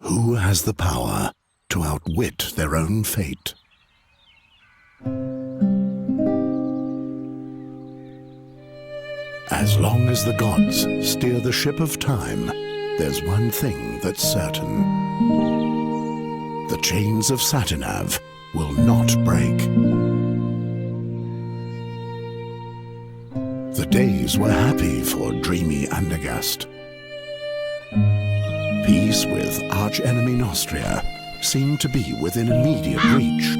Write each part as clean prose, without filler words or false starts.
Who has the power to outwit their own fate? As long as the gods steer the ship of time, there's one thing that's certain. The chains of Satinav will not break. The days were happy for dreamy Andergast. Peace with arch-enemy Nostria seemed to be within immediate reach.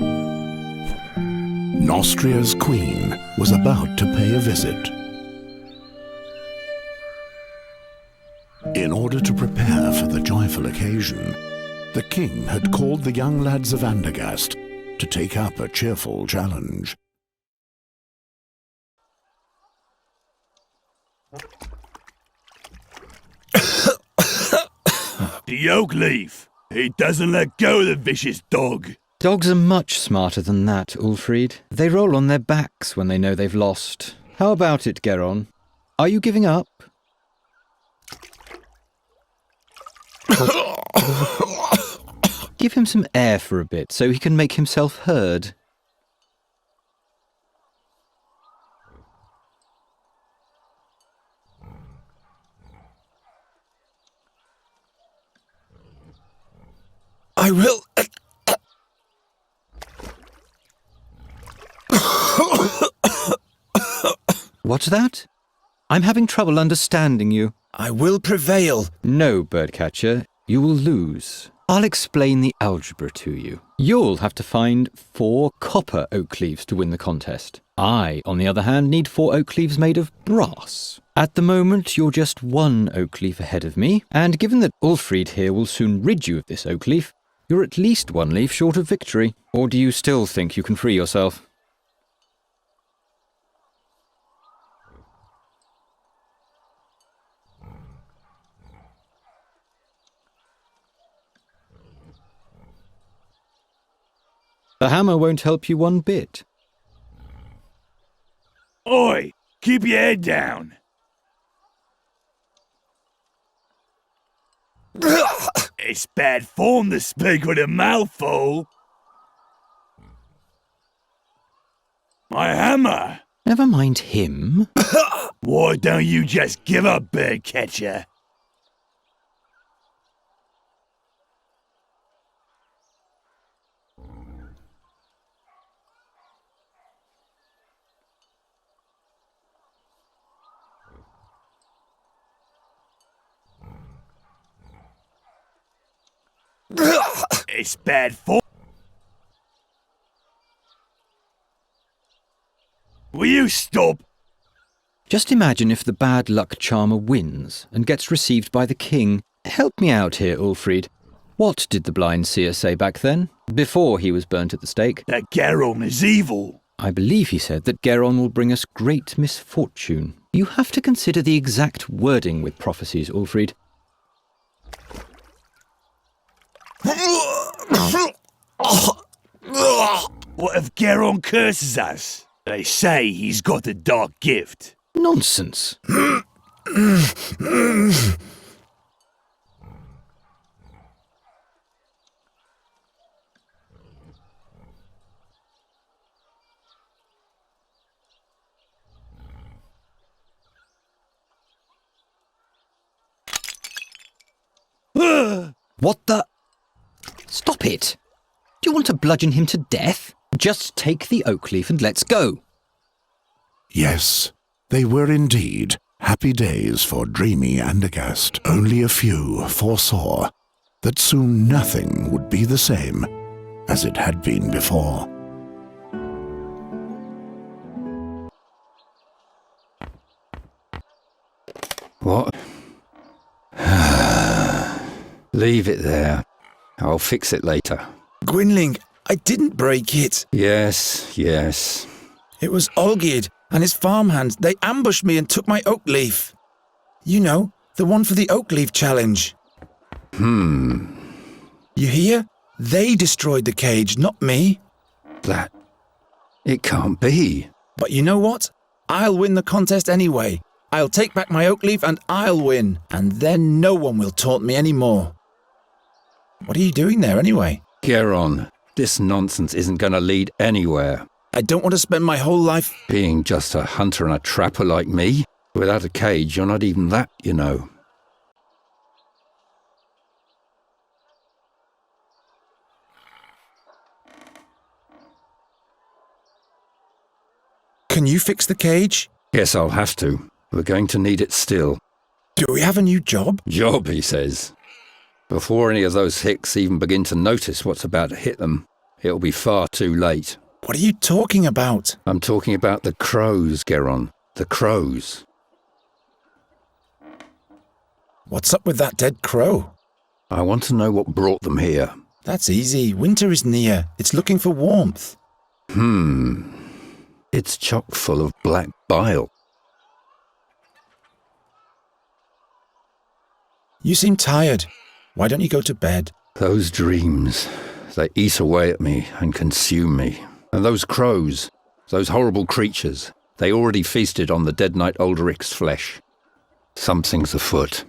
Nostria's queen was about to pay a visit. In order to prepare for the joyful occasion, the king had called the young lads of Andergast to take up a cheerful challenge. The oak leaf! He doesn't let go, the vicious dog! Dogs are much smarter than that, Ulfried. They roll on their backs when they know they've lost. How about it, Geron? Are you giving up? Give him some air for a bit so he can make himself heard. I will. What's that? I'm having trouble understanding you. I will prevail. No, Birdcatcher, you will lose. I'll explain the algebra to you. You'll have to find 4 copper oak leaves to win the contest. I, on the other hand, need 4 oak leaves made of brass. At the moment, you're just 1 oak leaf ahead of me, and given that Ulfried here will soon rid you of this oak leaf, you're at least 1 leaf short of victory. Or do you still think you can free yourself? The hammer won't help you one bit. Oi! Keep your head down! It's bad form to speak with a mouthful. My hammer! Never mind him. Why don't you just give up, Birdcatcher? It's bad form. Will you stop? Just imagine if the bad luck charmer wins and gets received by the king. Help me out here, Ulfried. What did the blind seer say back then, before he was burnt at the stake? That Geron is evil. I believe he said that Geron will bring us great misfortune. You have to consider the exact wording with prophecies, Ulfried. What if Geron curses us? They say he's got the dark gift. Nonsense. What the? Stop it! Do you want to bludgeon him to death? Just take the oak leaf and let's go. Yes, they were indeed happy days for dreamy Andergast. Only a few foresaw that soon nothing would be the same as it had been before. What? Leave it there. I'll fix it later. Gwynling, I didn't break it. Yes. It was Olgierd and his farmhands. They ambushed me and took my oak leaf. You know, the one for the oak leaf challenge. You hear? They destroyed the cage, not me. That... It can't be. But you know what? I'll win the contest anyway. I'll take back my oak leaf and I'll win. And then no one will taunt me anymore. What are you doing there anyway? Geron, this nonsense isn't going to lead anywhere. I don't want to spend my whole life... Being just a hunter and a trapper like me? Without a cage, you're not even that, you know. Can you fix the cage? Guess I'll have to. We're going to need it still. Do we have a new job? Job, he says. Before any of those hicks even begin to notice what's about to hit them, it'll be far too late. What are you talking about? I'm talking about the crows, Geron. The crows. What's up with that dead crow? I want to know what brought them here. That's easy. Winter is near. It's looking for warmth. It's chock full of black bile. You seem tired. Why don't you go to bed? Those dreams, they eat away at me and consume me. And those crows, those horrible creatures, they already feasted on the dead knight Ulrich's flesh. Something's afoot.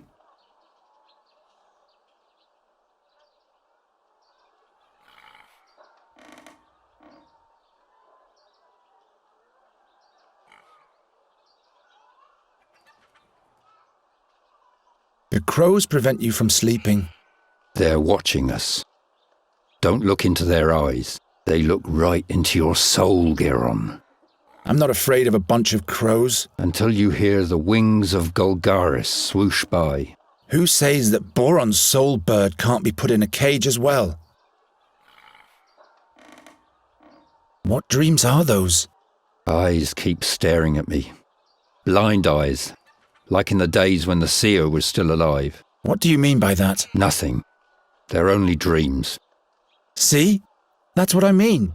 The crows prevent you from sleeping. They're watching us. Don't look into their eyes. They look right into your soul, Geron. I'm not afraid of a bunch of crows. Until you hear the wings of Golgaris swoosh by. Who says that Boron's soul bird can't be put in a cage as well? What dreams are those? Eyes keep staring at me. Blind eyes. Like in the days when the seer was still alive. What do you mean by that? Nothing. They're only dreams. See? That's what I mean.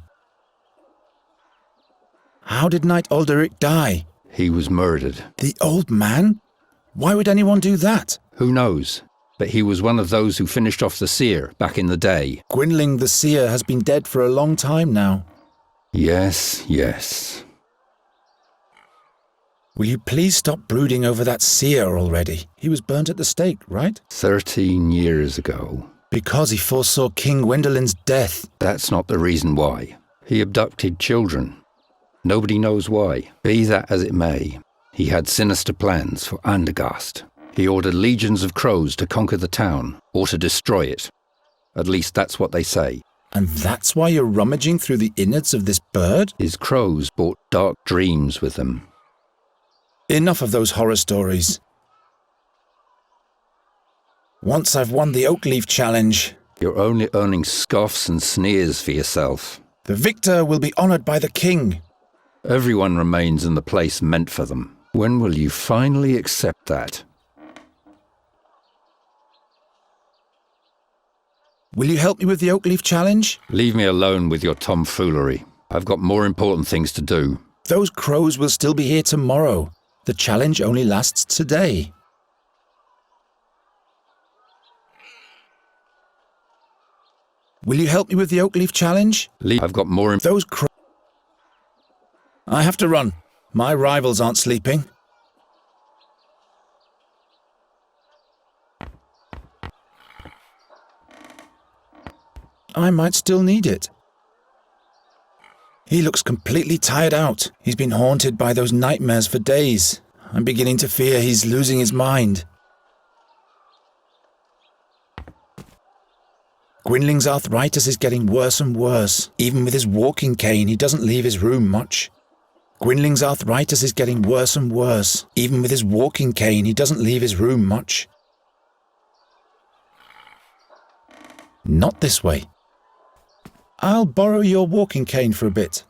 How did Knight Alderic die? He was murdered. The old man? Why would anyone do that? Who knows? But he was one of those who finished off the seer back in the day. Gwynling the seer has been dead for a long time now. Yes, yes. Will you please stop brooding over that seer already? He was burnt at the stake, right? 13 years ago. Because he foresaw King Gwendolen's death. That's not the reason why. He abducted children. Nobody knows why. Be that as it may, he had sinister plans for Andergast. He ordered legions of crows to conquer the town, or to destroy it. At least that's what they say. And that's why you're rummaging through the innards of this bird? His crows brought dark dreams with them. Enough of those horror stories. Once I've won the Oakleaf Challenge, You're only earning scoffs and sneers for yourself. the victor will be honoured by the king. Everyone remains in the place meant for them. When will you finally accept that? Will you help me with the Oakleaf Challenge? Leave me alone with your tomfoolery. I've got more important things to do. Those crows will still be here tomorrow. The challenge only lasts today. Will you help me with the Oakleaf Challenge? I've got more Those crows... I have to run. My rivals aren't sleeping. I might still need it. He looks completely tired out. He's been haunted by those nightmares for days. I'm beginning to fear he's losing his mind. Gwynling's arthritis is getting worse and worse. Even with his walking cane, he doesn't leave his room much. Gwynling's arthritis is getting worse and worse. Even with his walking cane, he doesn't leave his room much. Not this way. I'll borrow your walking cane for a bit.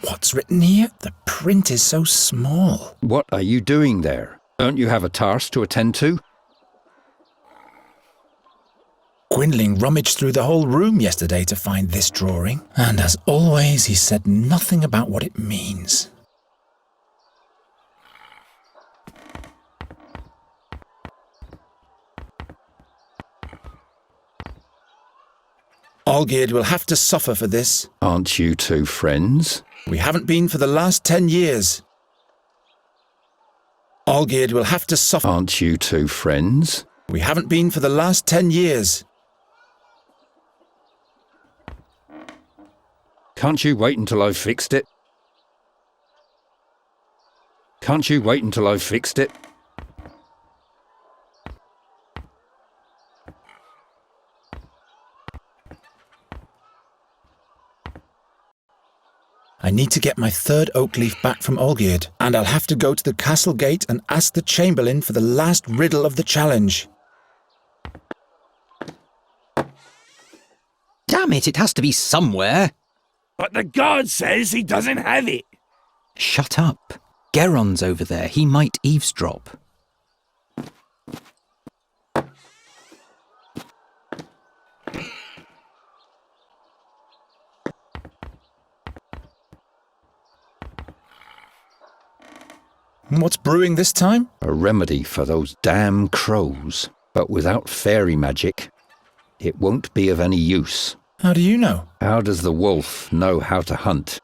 What's written here? The print is so small. What are you doing there? Don't you have a task to attend to? Gwynling rummaged through the whole room yesterday to find this drawing, and as always, he said nothing about what it means. Olgierd will have to suffer for this. Aren't you two friends? We haven't been for the last 10 years. Olgierd will have to suffer. Aren't you two friends? We haven't been for the last 10 years. Can't you wait until I've fixed it? Can't you wait until I've fixed it? I need to get my third oak leaf back from Olgierd, and I'll have to go to the castle gate and ask the chamberlain for the last riddle of the challenge. Damn it, it has to be somewhere. But the guard says he doesn't have it. Shut up. Geron's over there. He might eavesdrop. What's brewing this time? A remedy for those damn crows. But without fairy magic, it won't be of any use. How do you know? How does the wolf know how to hunt?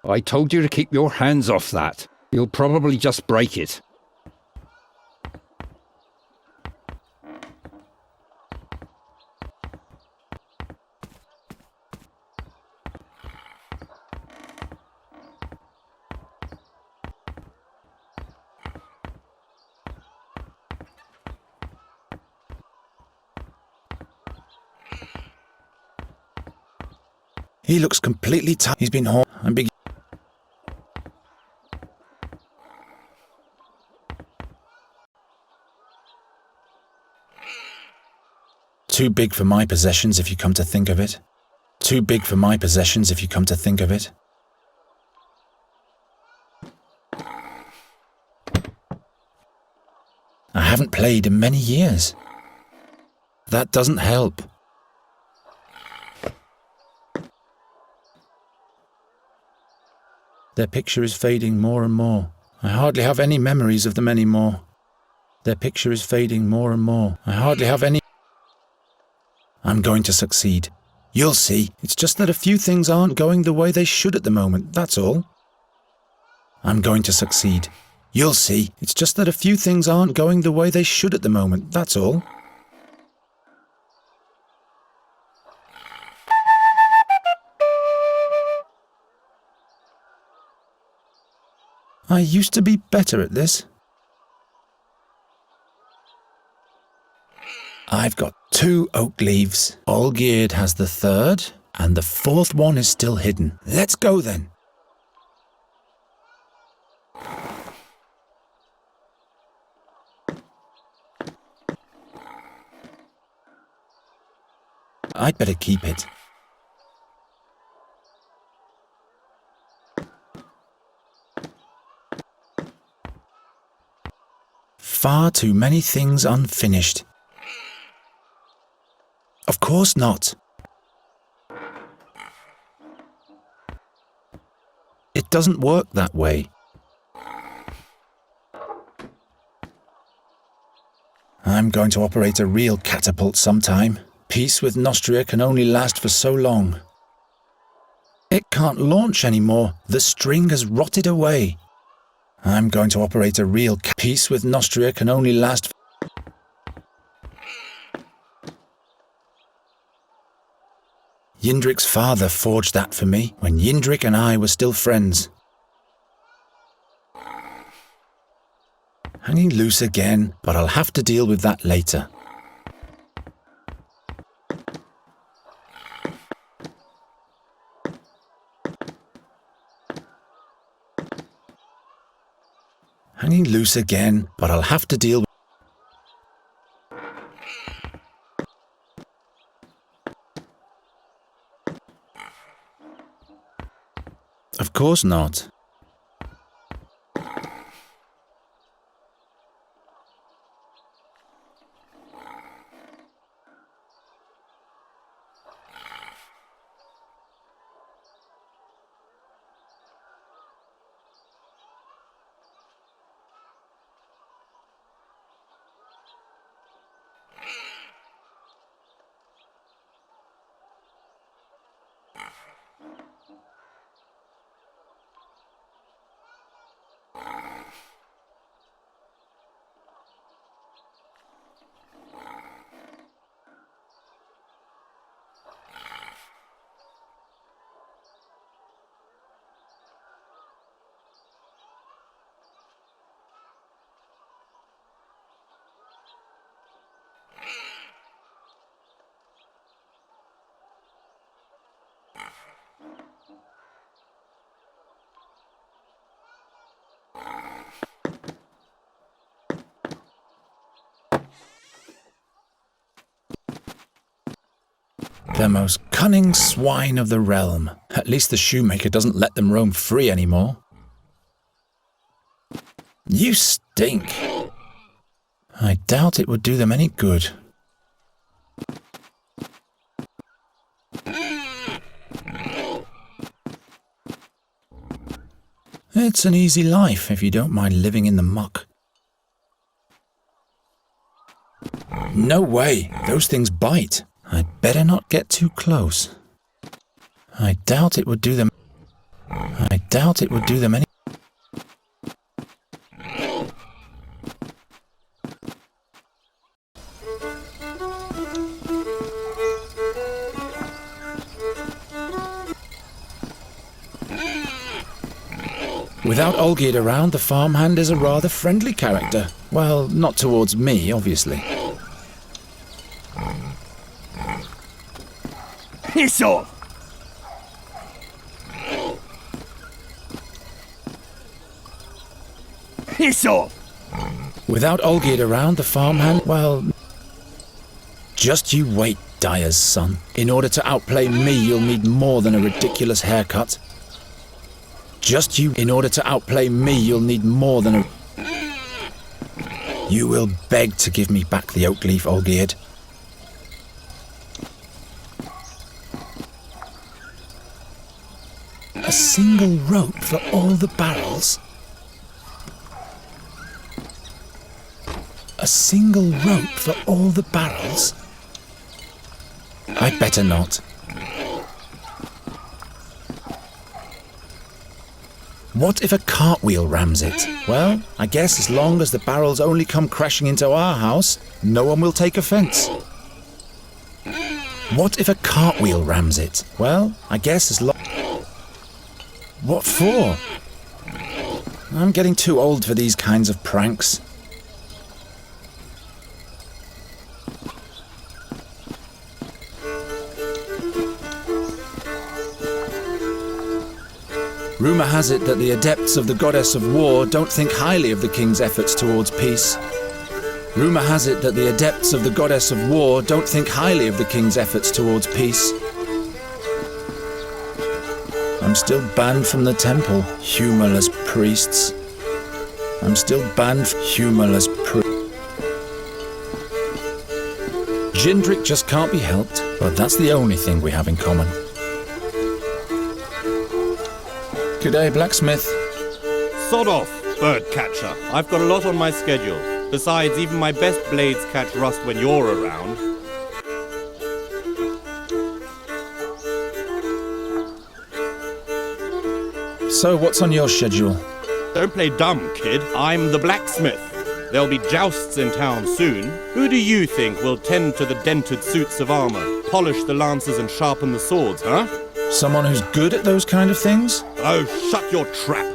I told you to keep your hands off that. You'll probably just break it. He looks completely tired. He's been home and big. Too big for my possessions if you come to think of it. Too big for my possessions if you come to think of it. I haven't played in many years. That doesn't help. Their picture is fading more and more. I hardly have any memories of them anymore. Their picture is fading more and more. I hardly have any. I'm going to succeed. You'll see. It's just that a few things aren't going the way they should at the moment, that's all. I'm going to succeed. You'll see. It's just that a few things aren't going the way they should at the moment, that's all. I used to be better at this. I've got 2 oak leaves. Olgierd has the third, and the fourth one is still hidden. Let's go then. I'd better keep it. Far too many things unfinished. Of course not. It doesn't work that way. I'm going to operate a real catapult sometime. Peace with Nostria can only last for so long. It can't launch anymore. The string has rotted away. I'm going to operate a real peace with Nostria can only last. Yindrik's father forged that for me when Yindrik and I were still friends. Hanging loose again, but I'll have to deal with that later. Hanging loose again, but I'll have to deal with. Of course not. The most cunning swine of the realm. At least the shoemaker doesn't let them roam free anymore. You stink. I doubt it would do them any good. It's an easy life if you don't mind living in the muck. No way, those things bite. I'd better not get too close. I doubt it would do them any. Without Olgierd around, the farmhand is a rather friendly character. Well, not towards me, obviously. Piss off! Piss off! Without Olgierd around, the farmhand, well... Just you wait, Dyer's son. In order to outplay me, you'll need more than a ridiculous haircut. In order to outplay me, you'll need more than a... You will beg to give me back the oak leaf, Olgierd. A single rope for all the barrels? A single rope for all the barrels? I'd better not. What if a cartwheel rams it? Well, I guess as long as the barrels only come crashing into our house, no one will take offence. What if a cartwheel rams it? Well, I guess as long... What for? I'm getting too old for these kinds of pranks. Rumour has it that the adepts of the goddess of war don't think highly of the king's efforts towards peace. Rumour has it that the adepts of the goddess of war don't think highly of the king's efforts towards peace. I'm still banned from the temple, humorless priests. I'm still banned from humorless priests. Jindrik just can't be helped, but that's the only thing we have in common. G'day, blacksmith. Sod off, bird catcher. I've got a lot on my schedule. Besides, even my best blades catch rust when you're around. So, what's on your schedule? Don't play dumb, kid. I'm the blacksmith. There'll be jousts in town soon. Who do you think will tend to the dented suits of armor, polish the lances and sharpen the swords, huh? Someone who's good at those kind of things? Oh, shut your trap.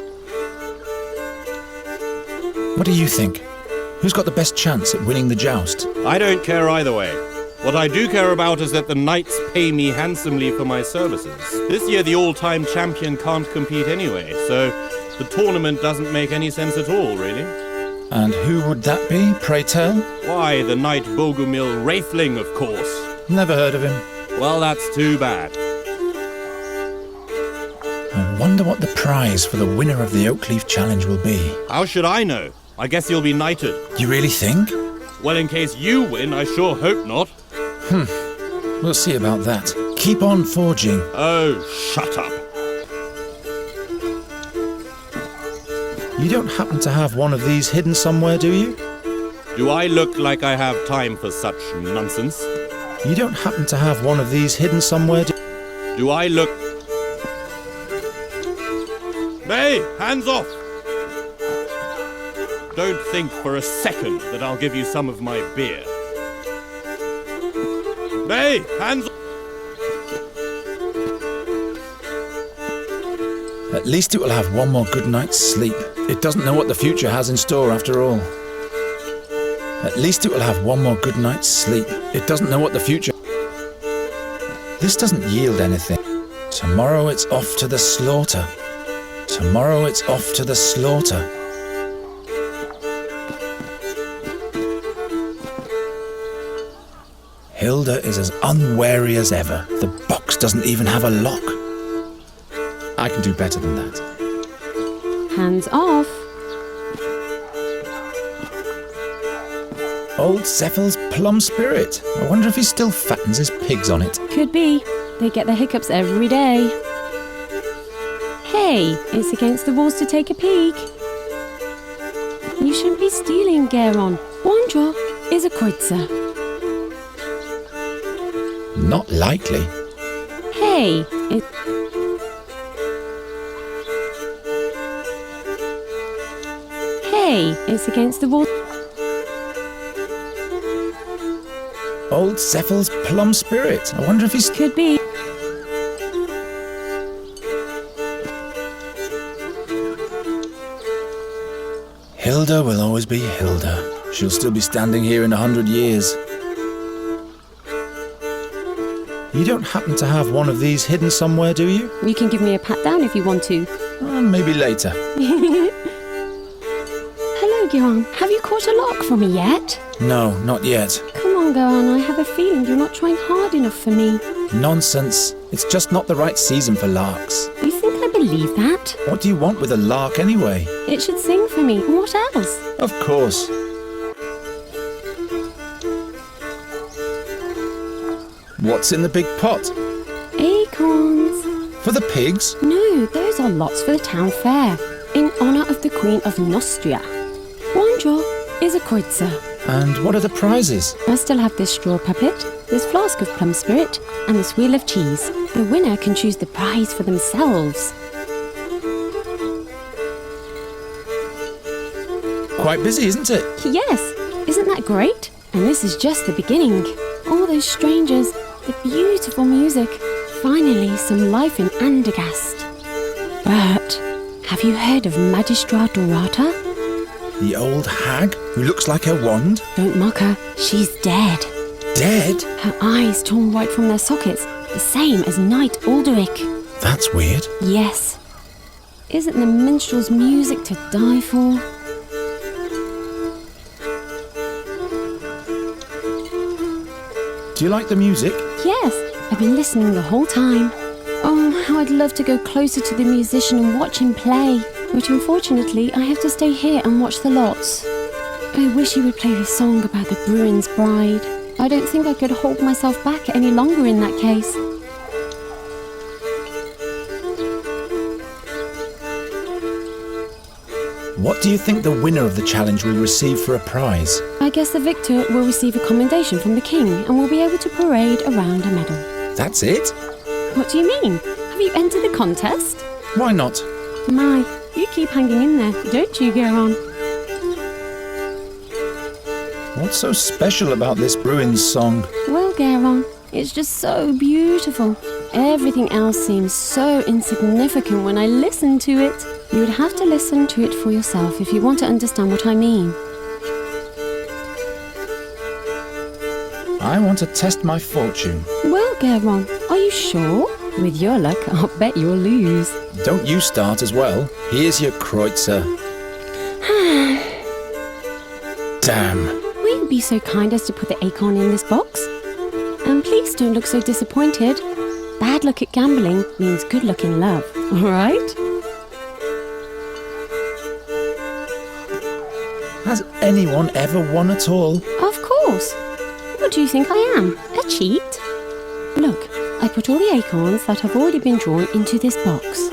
What do you think? Who's got the best chance at winning the joust? I don't care either way. What I do care about is that the knights pay me handsomely for my services. This year the all-time champion can't compete anyway, so the tournament doesn't make any sense at all, really. And who would that be, pray tell? Why, the knight Bogumil Wraithling, of course. Never heard of him. Well, that's too bad. I wonder what the prize for the winner of the Oakleaf Challenge will be. How should I know? I guess you'll be knighted. You really think? Well, in case you win, I sure hope not. We'll see about that. Keep on forging. Oh, shut up. You don't happen to have one of these hidden somewhere, do you? Do I look like I have time for such nonsense? You don't happen to have one of these hidden somewhere, Do I look... Hey, hands off! Don't think for a second that I'll give you some of my beer. Hey, hands off! At least it will have one more good night's sleep. It doesn't know what the future has in store after all. At least it will have one more good night's sleep. It doesn't know what the future... This doesn't yield anything. Tomorrow it's off to the slaughter. Tomorrow it's off to the slaughter. Hilda is as unwary as ever. The box doesn't even have a lock. I can do better than that. Hands off. Old Cephal's plum spirit. I wonder if he still fattens his pigs on it. Could be. They get the hiccups every day. Hey, it's against the rules to take a peek. You shouldn't be stealing, Geron. Wandro is a Kreutzer. Not likely. Hey, it's against the rules. Old Cephal's plum spirit. I wonder if he's... Could be. Hilda will always be Hilda. She'll still be standing here in 100 years. You don't happen to have one of these hidden somewhere, do you? You can give me a pat down if you want to. Maybe later. Hello, Geron. Have you caught a lark for me yet? No, not yet. Come on, Geron. I have a feeling you're not trying hard enough for me. Nonsense. It's just not the right season for larks. You think I believe that? What do you want with a lark anyway? It should sing for me. What else? Of course. What's in the big pot? Acorns. For the pigs? No, those are lots for the town fair, in honour of the Queen of Nostria. Wandro is a Kreutzer. And what are the prizes? I still have this straw puppet, this flask of plum spirit, and this wheel of cheese. The winner can choose the prize for themselves. Quite busy, isn't it? Yes, isn't that great? And this is just the beginning. All those strangers, the beautiful music, finally some life in Andergast. But have you heard of Magistra Dorata? The old hag who looks like her wand? Don't mock her, she's dead. Dead? Her eyes torn right from their sockets, the same as Knight Alderic. That's weird. Yes. Isn't the minstrel's music to die for? Do you like the music? Yes, I've been listening the whole time. Oh, how I'd love to go closer to the musician and watch him play. But unfortunately, I have to stay here and watch the lots. I wish he would play the song about the Bruin's bride. I don't think I could hold myself back any longer in that case. What do you think the winner of the challenge will receive for a prize? I guess the victor will receive a commendation from the king and will be able to parade around a medal. That's it? What do you mean? Have you entered the contest? Why not? My, you keep hanging in there, don't you, Geron? What's so special about this Bruin's song? Well, Geron, it's just so beautiful. Everything else seems so insignificant when I listen to it. You would have to listen to it for yourself if you want to understand what I mean. I want to test my fortune. Well, Geron, are you sure? With your luck, I'll bet you'll lose. Don't you start as well. Here's your Kreutzer. Damn. Will you be so kind as to put the acorn in this box? And please don't look so disappointed. Bad luck at gambling means good luck in love, all right? Has anyone ever won at all? Of course. What do you think I am? A cheat? Look, I put all the acorns that have already been drawn into this box.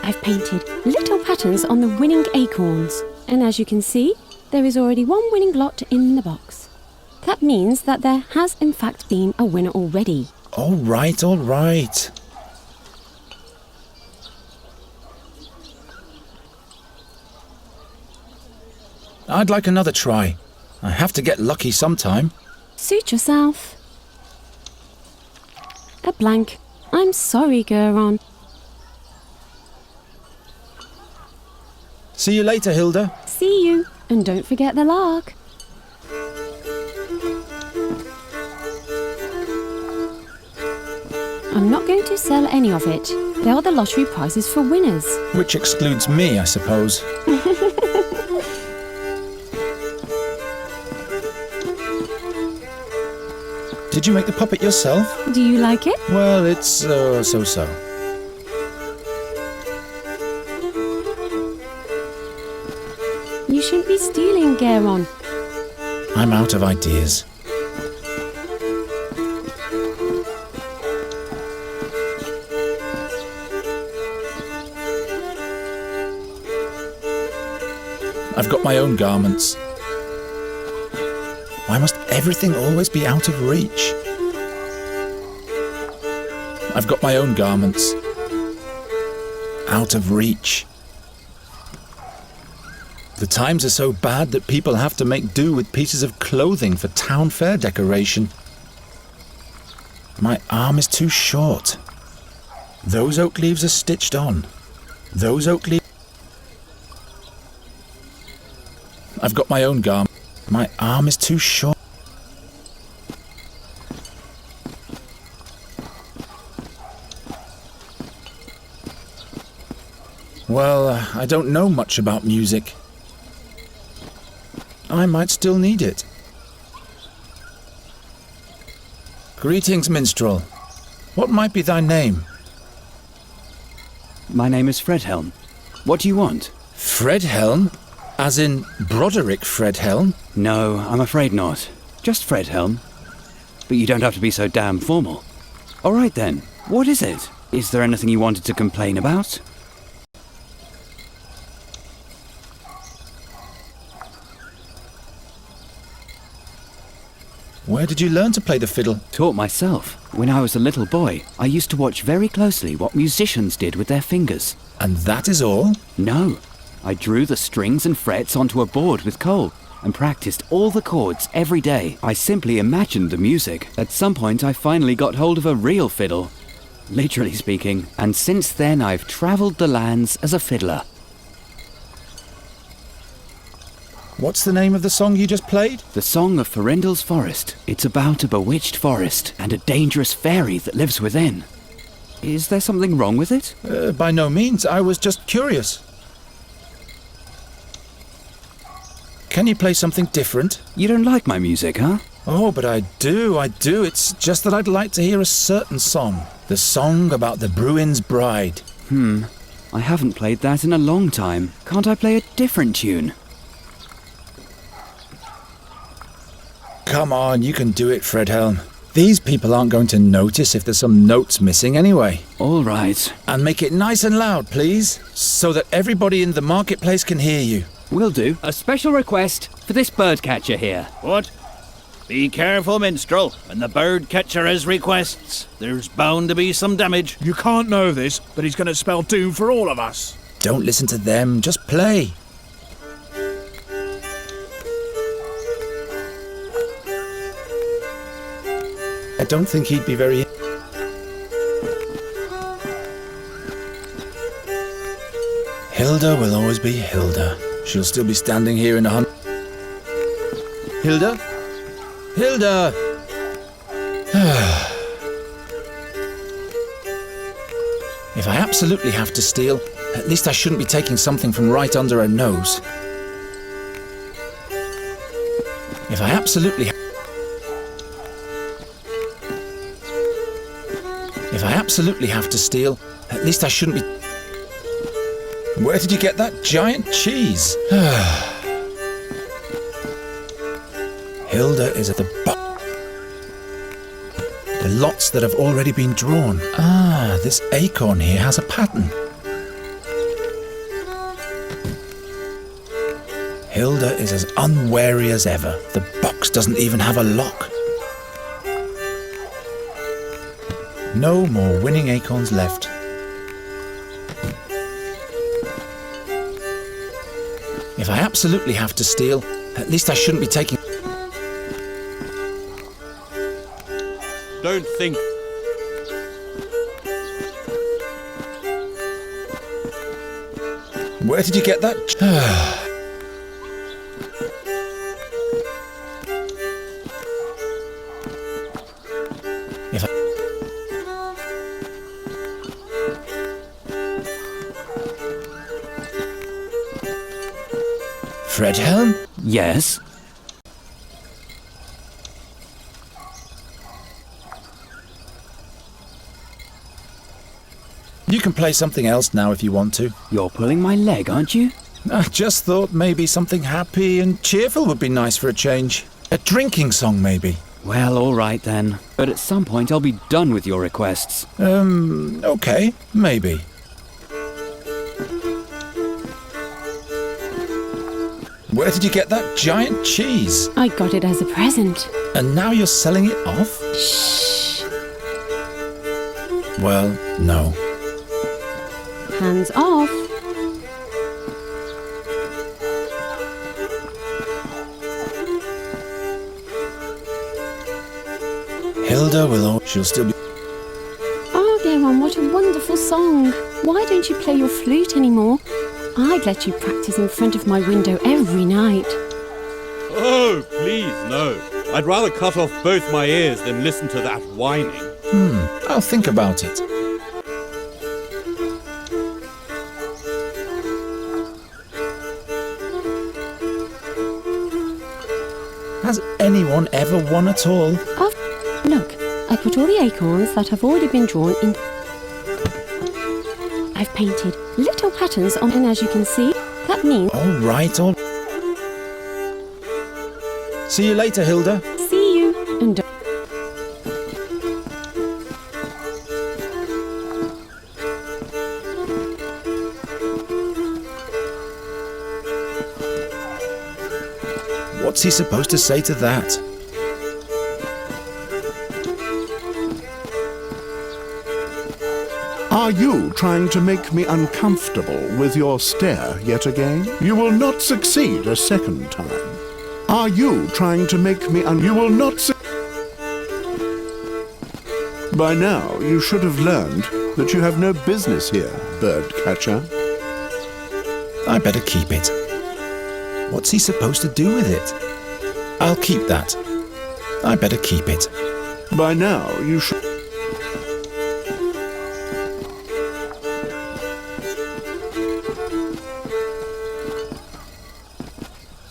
I've painted little patterns on the winning acorns. And as you can see, there is already one winning lot in the box. That means that there has in fact been a winner already. All right, all right. I'd like another try. I have to get lucky sometime. Suit yourself. A blank. I'm sorry, Geron. See you later, Hilda. See you. And don't forget the lark. I'm not going to sell any of it. They are the lottery prizes for winners. Which excludes me, I suppose. Did you make the puppet yourself? Do you like it? Well, it's so-so. You shouldn't be stealing, Garon. I'm out of ideas. I've got my own garments. Why must everything always be out of reach? I've got my own garments. Out of reach. The times are so bad that people have to make do with pieces of clothing for town fair decoration. My arm is too short. Those oak leaves are stitched on. Those oak leaves... I've got my own garment. My arm is too short. Well, I don't know much about music. I might still need it. Greetings, minstrel. What might be thy name? My name is Fredhelm. What do you want? Fredhelm? As in Broderick Fredhelm? No, I'm afraid not. Just Fredhelm. But you don't have to be so damn formal. All right then, what is it? Is there anything you wanted to complain about? Where did you learn to play the fiddle? Taught myself. When I was a little boy, I used to watch very closely what musicians did with their fingers. And that is all? No. I drew the strings and frets onto a board with coal and practiced all the chords every day. I simply imagined the music. At some point, I finally got hold of a real fiddle, literally speaking, and since then I've travelled the lands as a fiddler. What's the name of the song you just played? The Song of Farindel's Forest. It's about a bewitched forest and a dangerous fairy that lives within. Is there something wrong with it? By no means. I was just curious. Can you play something different? You don't like my music, huh? Oh, but I do. It's just that I'd like to hear a certain song. The song about the Bruin's bride. I haven't played that in a long time. Can't I play a different tune? Come on, you can do it, Fredhelm. These people aren't going to notice if there's some notes missing anyway. All right. And make it nice and loud, please, so that everybody in the marketplace can hear you. Will do. A special request for this birdcatcher here. What? Be careful, minstrel. When the bird catcher has requests, there's bound to be some damage. You can't know this, but he's going to spell doom for all of us. Don't listen to them, just play. I don't think he'd be very... Hilda will always be Hilda. She'll still be standing here in a Hilda? Hilda! If I absolutely have to steal, at least I shouldn't be taking something from right under her nose. If I absolutely have to steal, at least I shouldn't be... Where did you get that giant cheese? Hilda is at the bottom. The lots that have already been drawn. Ah, this acorn here has a pattern. Hilda is as unwary as ever. The box doesn't even have a lock. No more winning acorns left. If I absolutely have to steal, at least I shouldn't be taking... Don't think. Where did you get that? Fredhelm? Yes? You can play something else now if you want to. You're pulling my leg, aren't you? I just thought maybe something happy and cheerful would be nice for a change. A drinking song, maybe. Well, all right then. But at some point I'll be done with your requests. Okay, maybe. Where did you get that giant cheese? I got it as a present. And now you're selling it off? Shh. Well, no. Hands off. Hilda will... she'll still be... Oh, Geron, what a wonderful song. Why don't you play your flute anymore? I'd let you practice in front of my window every night. Oh, please, no. I'd rather cut off both my ears than listen to that whining. I'll think about it. Has anyone ever won at all? Look, I put all the acorns that have already been drawn in. I've painted little patterns on, and as you can see, that means... All right, all... See you later, Hilda. See you, and don't... What's he supposed to say to that? Are you trying to make me uncomfortable with your stare yet again? You will not succeed a second time. Are you trying to make me you will not By now, you should have learned that you have no business here, bird catcher. I better keep it. What's he supposed to do with it? I'll keep that. I better keep it. By now, you should...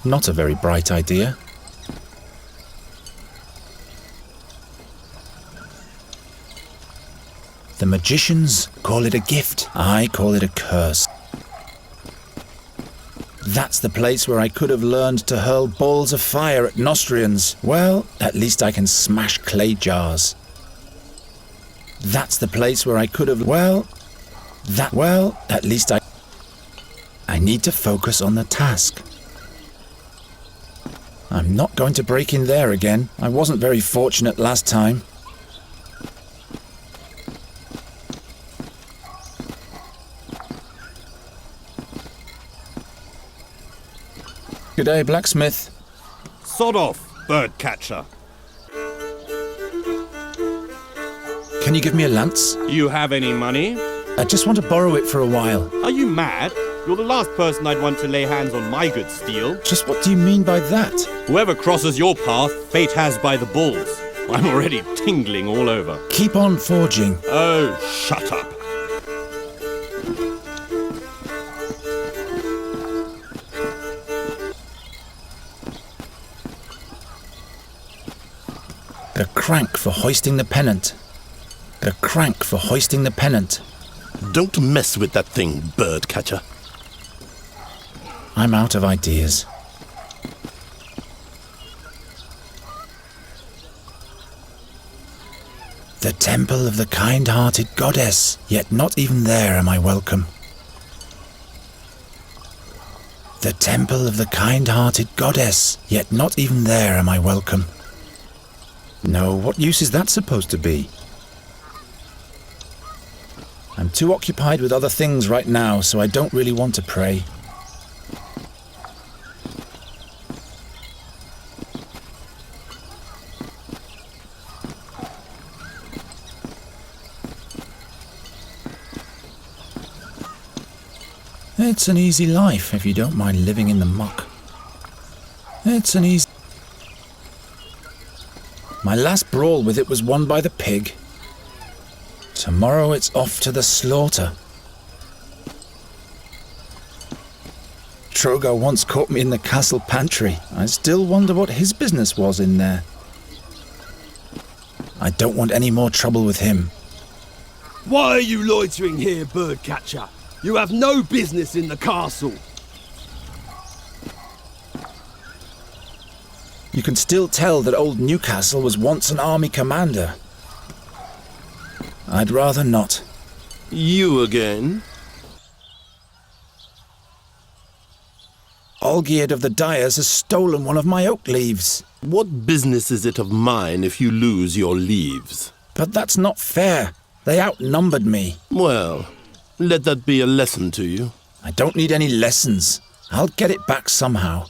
Not a very bright idea. The magicians call it a gift. I call it a curse. That's the place where I could have learned to hurl balls of fire at Nostrians. Well, at least I can smash clay jars. That's the place where I could have... at least I need to focus on the task. I'm not going to break in there again. I wasn't very fortunate last time. Good day, blacksmith. Sod off, bird catcher. Can you give me a lance? You have any money? I just want to borrow it for a while. Are you mad? You're the last person I'd want to lay hands on my good steel. Just what do you mean by that? Whoever crosses your path, fate has by the balls. I'm already tingling all over. Keep on forging. Oh, shut up. The crank for hoisting the pennant. The crank for hoisting the pennant. Don't mess with that thing, bird catcher. I'm out of ideas. The temple of the kind-hearted goddess, yet not even there am I welcome. The temple of the kind-hearted goddess, yet not even there am I welcome. No, what use is that supposed to be? I'm too occupied with other things right now, so I don't really want to pray. It's an easy life if you don't mind living in the muck. It's an easy... My last brawl with it was won by the pig. Tomorrow it's off to the slaughter. Trogo once caught me in the castle pantry. I still wonder what his business was in there. I don't want any more trouble with him. Why are you loitering here, birdcatcher? You have no business in the castle. You can still tell that old Newcastle was once an army commander. I'd rather not. You again? Olgierd of the Dyers has stolen one of my oak leaves. What business is it of mine if you lose your leaves? But that's not fair. They outnumbered me. Well, let that be a lesson to you. I don't need any lessons. I'll get it back somehow.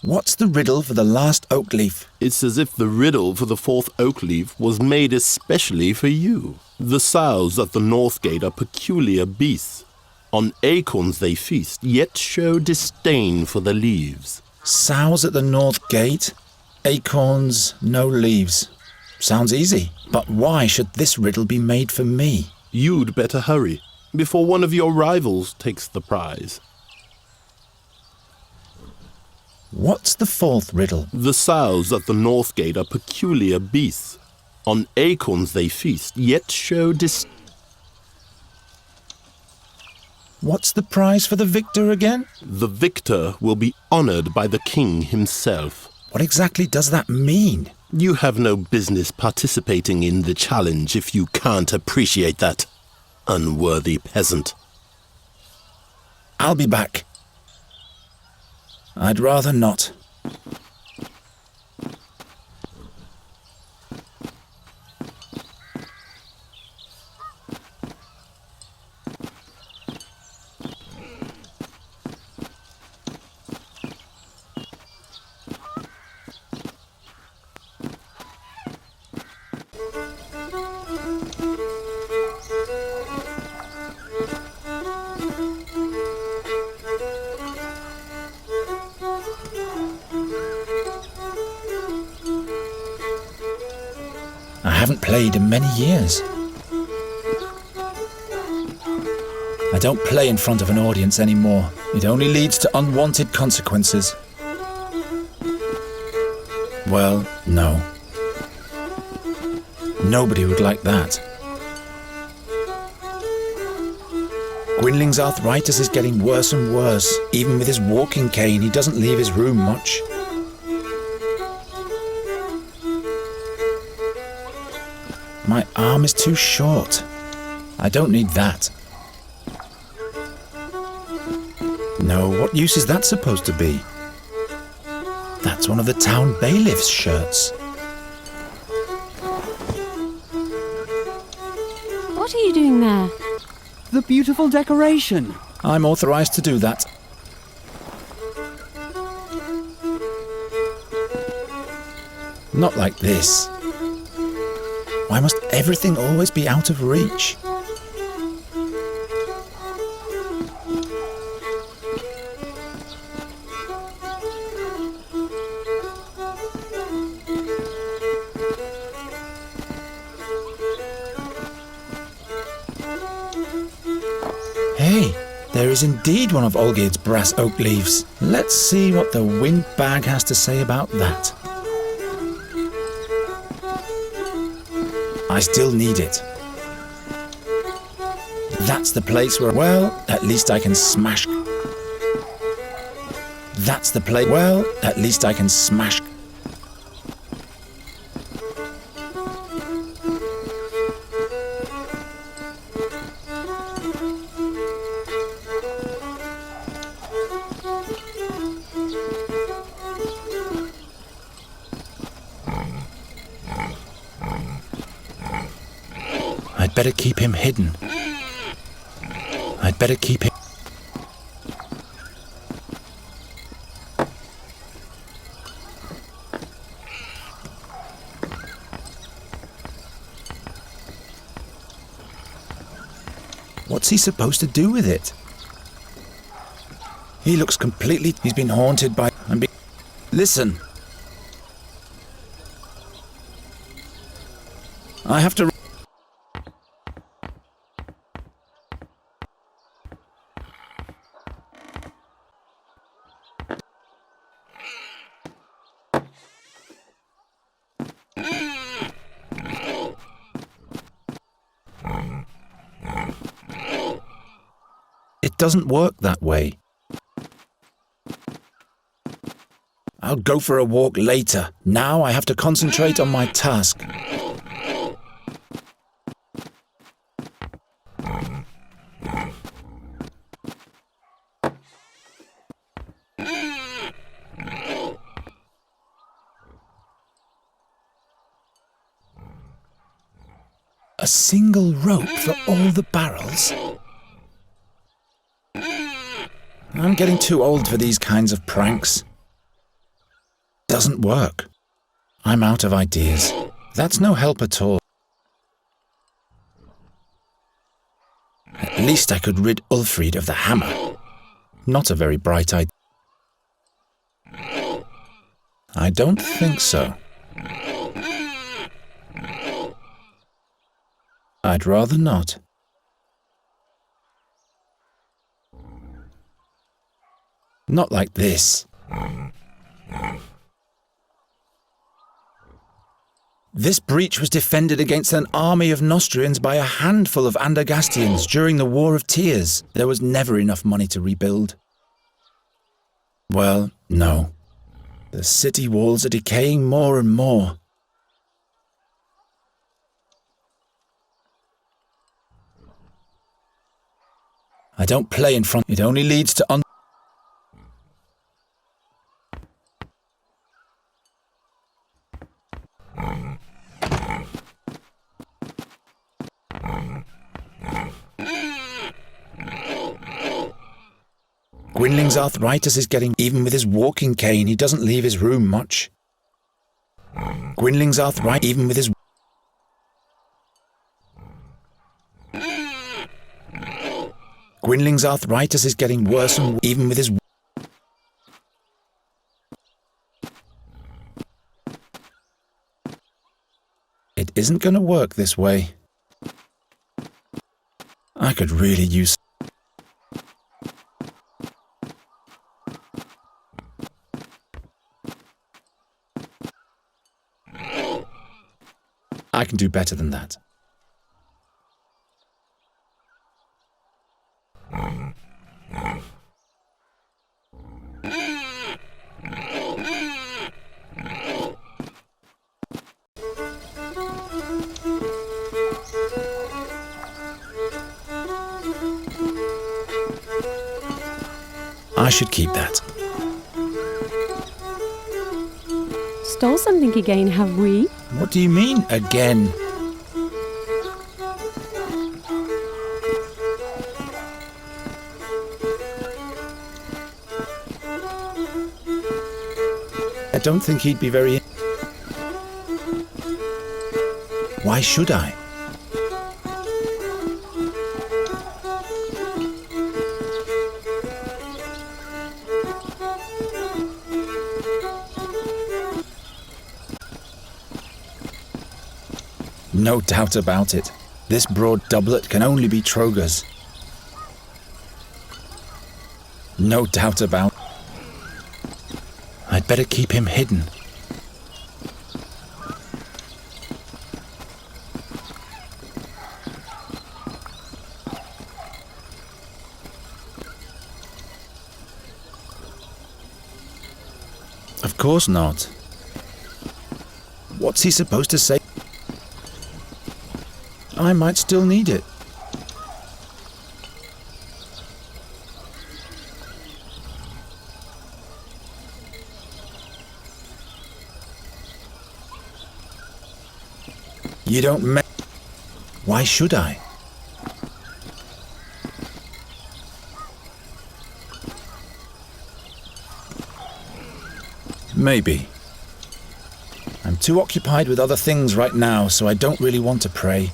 What's the riddle for the last oak leaf? It's as if the riddle for the fourth oak leaf was made especially for you. The sows at the north gate are peculiar beasts. On acorns they feast, yet show disdain for the leaves. Sows at the north gate, acorns, no leaves. Sounds easy, but why should this riddle be made for me? You'd better hurry, before one of your rivals takes the prize. What's the fourth riddle? The sows at the north gate are peculiar beasts. On acorns they feast, yet show disdain. What's the prize for the victor again? The victor will be honored by the king himself. What exactly does that mean? You have no business participating in the challenge if you can't appreciate that, unworthy peasant. I'll be back. I'd rather not. I haven't played in many years. I don't play in front of an audience anymore. It only leads to unwanted consequences. Well, no. Nobody would like that. Gwynling's arthritis is getting worse and worse. Even with his walking cane, he doesn't leave his room much. My arm is too short. I don't need that. No, what use is that supposed to be? That's one of the town bailiff's shirts. What are you doing there? The beautiful decoration. I'm authorized to do that. Not like this. Why must everything always be out of reach? Hey, there is indeed one of Olgierd's brass oak leaves. Let's see what the wind bag has to say about that. I still need it. That's the place where, well, at least I can smash. That's the place, well, at least I can smash. I'd better keep him hidden. I'd better keep him... What's he supposed to do with it? He looks completely... He's been haunted by... Listen. I have to... It doesn't work that way. I'll go for a walk later. Now I have to concentrate on my task. A single rope for all the barrels? I'm getting too old for these kinds of pranks. Doesn't work. I'm out of ideas. That's no help at all. At least I could rid Ulfried of the hammer. Not a very bright idea. I don't think so. I'd rather not. Not like this. This breach was defended against an army of Nostrians by a handful of Andergastians during the War of Tears. There was never enough money to rebuild. Well, no. The city walls are decaying more and more. I don't play in front. It only leads to Gwynling's arthritis is getting... Even with his walking cane, he doesn't leave his room much. Gwynling's arthritis... Even with his... Gwynling's arthritis is getting worse and even with his... It isn't going to work this way. I could really use... I can do better than that. I should keep that. Stole something again, have we? What do you mean, again? I don't think he'd be very... Why should I? No doubt about it. This broad doublet can only be Troger's. No doubt about it. I'd better keep him hidden. Of course not. What's he supposed to say? I might still need it. You don't Why should I? Maybe. I'm too occupied with other things right now, so I don't really want to pray.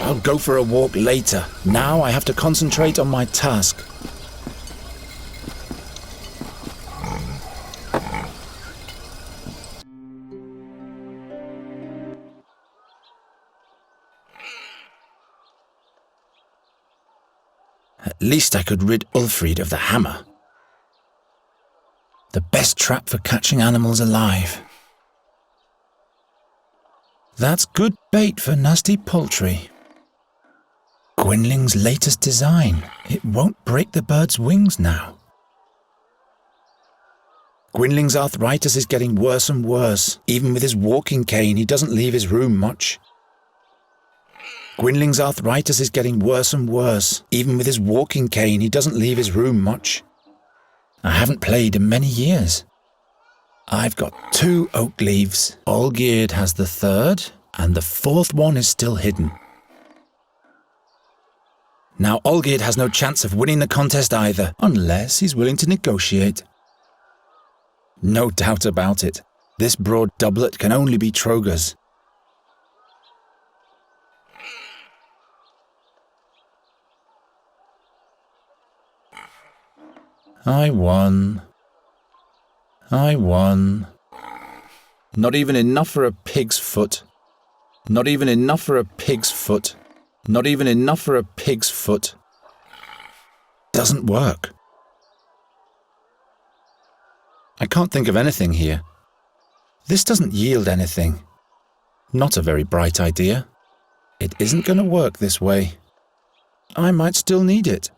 I'll go for a walk later. Now I have to concentrate on my task. At least I could rid Ulfried of the hammer. The best trap for catching animals alive. That's good bait for nasty poultry. Gwynling's latest design. It won't break the bird's wings now. Gwynling's arthritis is getting worse and worse. Even with his walking cane, he doesn't leave his room much. Gwynling's arthritis is getting worse and worse. Even with his walking cane, he doesn't leave his room much. I haven't played in many years. I've got 2 oak leaves. Olgierd has the 3rd, and the 4th one is still hidden. Now Olgierd has no chance of winning the contest either, unless he's willing to negotiate. No doubt about it. This broad doublet can only be Troger's. I won. Not even enough for a pig's foot. Not even enough for a pig's foot. Not even enough for a pig's foot. Doesn't work. I can't think of anything here. This doesn't yield anything. Not a very bright idea. It isn't going to work this way. I might still need it.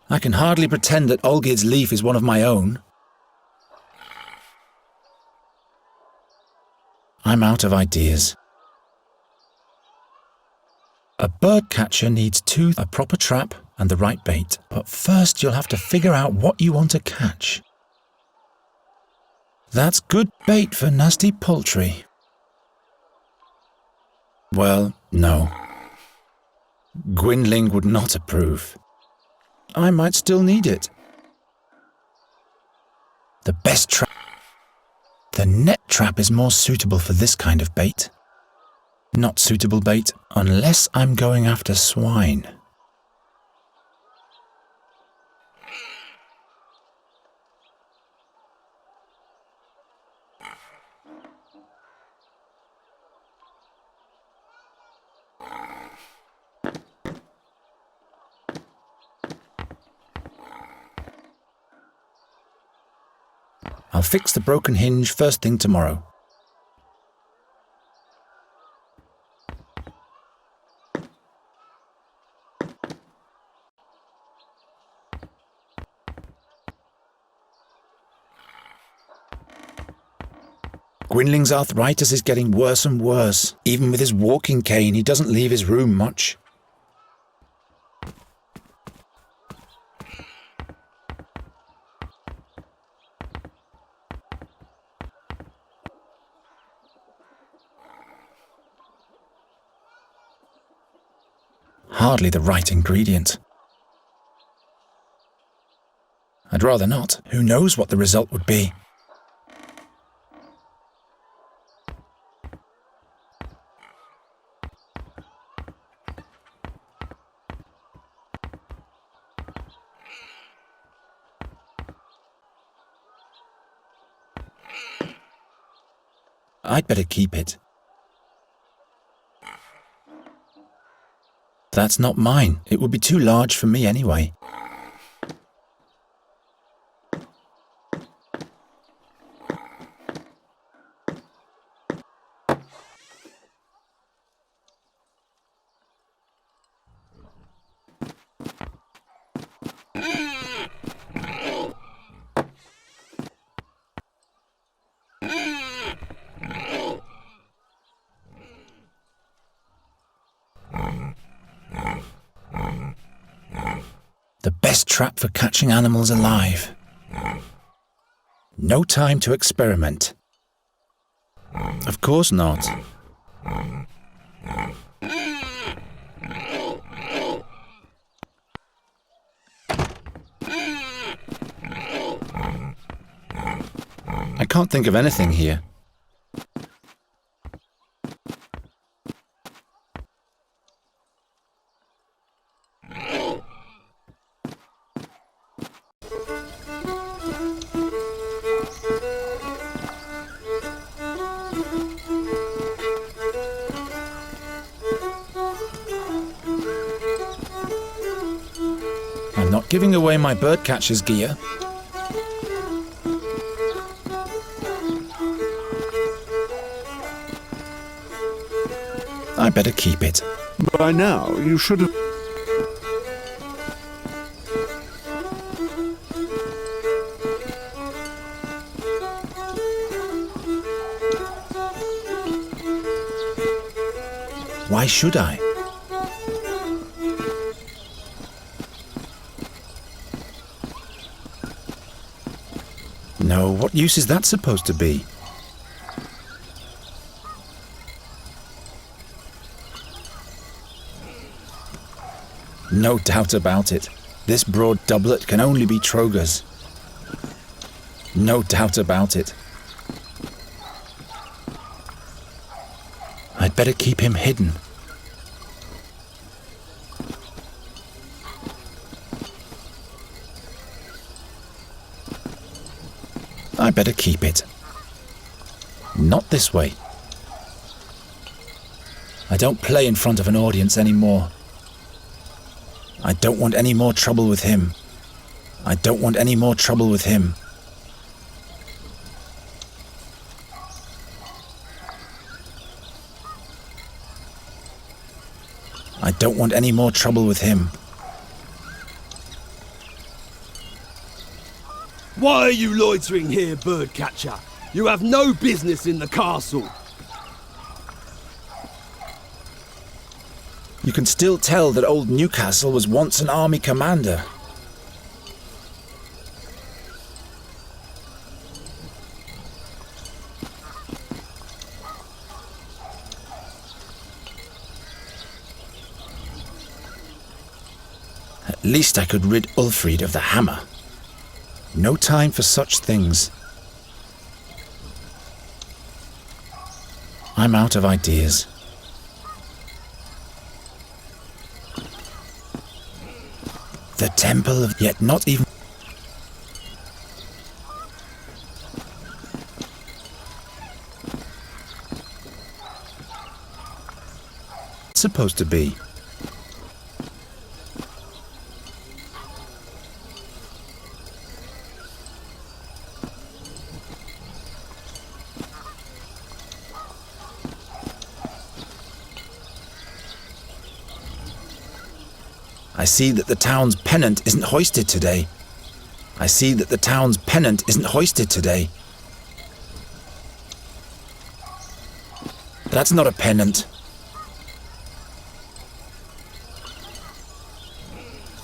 I can hardly pretend that Olgierd's leaf is one of my own. I'm out of ideas. A bird catcher needs 2, a proper trap and the right bait. But first you'll have to figure out what you want to catch. That's good bait for nasty poultry. Well, no. Gwynling would not approve. I might still need it. The best trap. The net trap is more suitable for this kind of bait. Not suitable bait unless I'm going after swine. I'll fix the broken hinge first thing tomorrow. Gwynling's arthritis is getting worse and worse. Even with his walking cane, he doesn't leave his room much. Hardly the right ingredient. I'd rather not. Who knows what the result would be? I'd better keep it. That's not mine. It would be too large for me anyway. The best trap for catching animals alive. No time to experiment. Of course not. can't think of anything here. I'm not giving away my birdcatcher's gear. I better keep it. By now, you should have... Why should I? No, what use is that supposed to be? No doubt about it. This broad doublet can only be Troger's. No doubt about it. I'd better keep him hidden. I better keep it. Not this way. I don't play in front of an audience anymore. I don't want any more trouble with him. I don't want any more trouble with him. I don't want any more trouble with him. Why are you loitering here, birdcatcher? You have no business in the castle. You can still tell that old Newcastle was once an army commander. At least I could rid Ulfried of the hammer. No time for such things. I'm out of ideas. The temple of yet not even... supposed to be. I see that the town's pennant isn't hoisted today. I see that the town's pennant isn't hoisted today. That's not a pennant.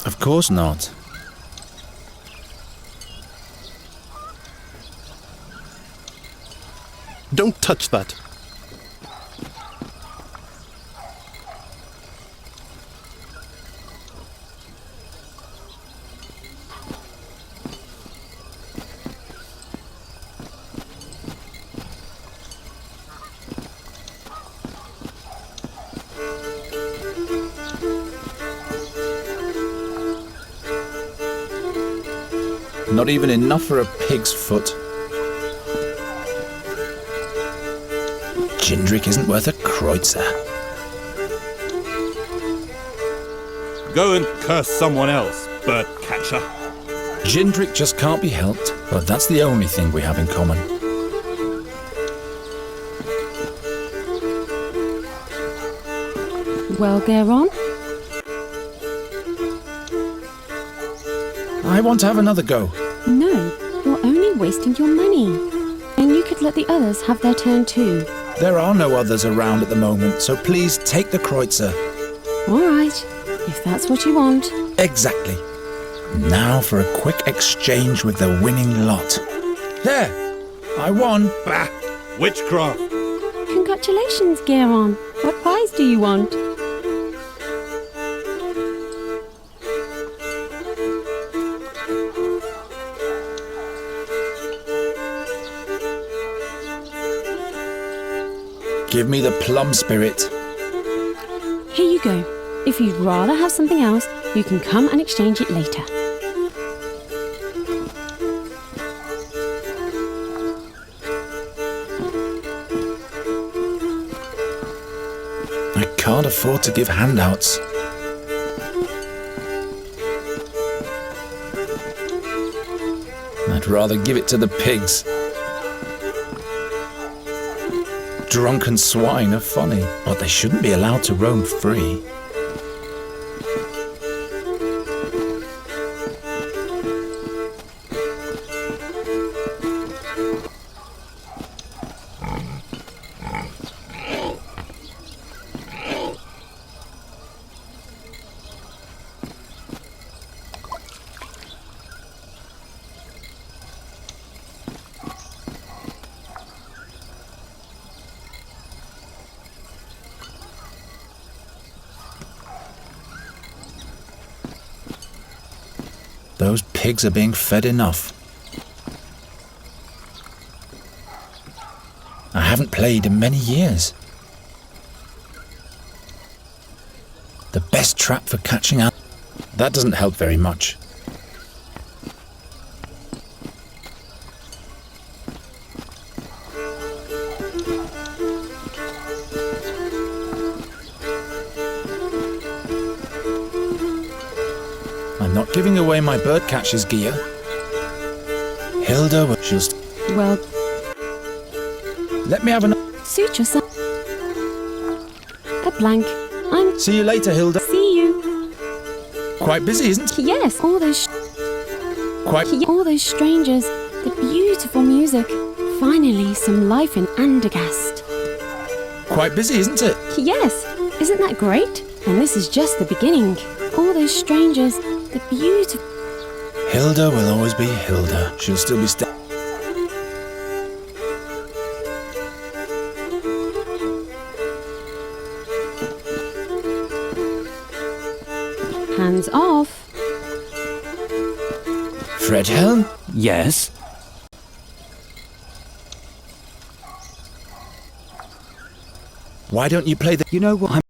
Of course not. Don't touch that. Not even enough for a pig's foot. Jindrik isn't worth a kreutzer. Go and curse someone else, birdcatcher. Jindrik just can't be helped, but that's the only thing we have in common. Well, Geron? I want to have another go. No, you're only wasting your money. And you could let the others have their turn too. There are no others around at the moment, so please take the kreutzer. All right, if that's what you want. Exactly. Now for a quick exchange with the winning lot. There! I won! Bah! Witchcraft! Congratulations, Geron. What prize do you want? Give me the plum spirit. Here you go. If you'd rather have something else, you can come and exchange it later. I can't afford to give handouts. I'd rather give it to the pigs. Drunken swine are funny, but they shouldn't be allowed to roam free. Those pigs are being fed enough. I haven't played in many years. The best trap for catching out. That doesn't help very much. I'm not giving away my birdcatcher's gear. Hilda, she'll Well, let me have an... suit yourself. A blank. I'm... See you later, Hilda. See you. Quite busy, isn't it? Yes, all those... all those strangers. The beautiful music. Finally, some life in Andergast. Quite busy, isn't it? Yes, isn't that great? And this is just the beginning. All those strangers. The beautiful... Hilda will always be Hilda. She'll still be Hands off. Fredhelm? Yes? Why don't you play the... You know what?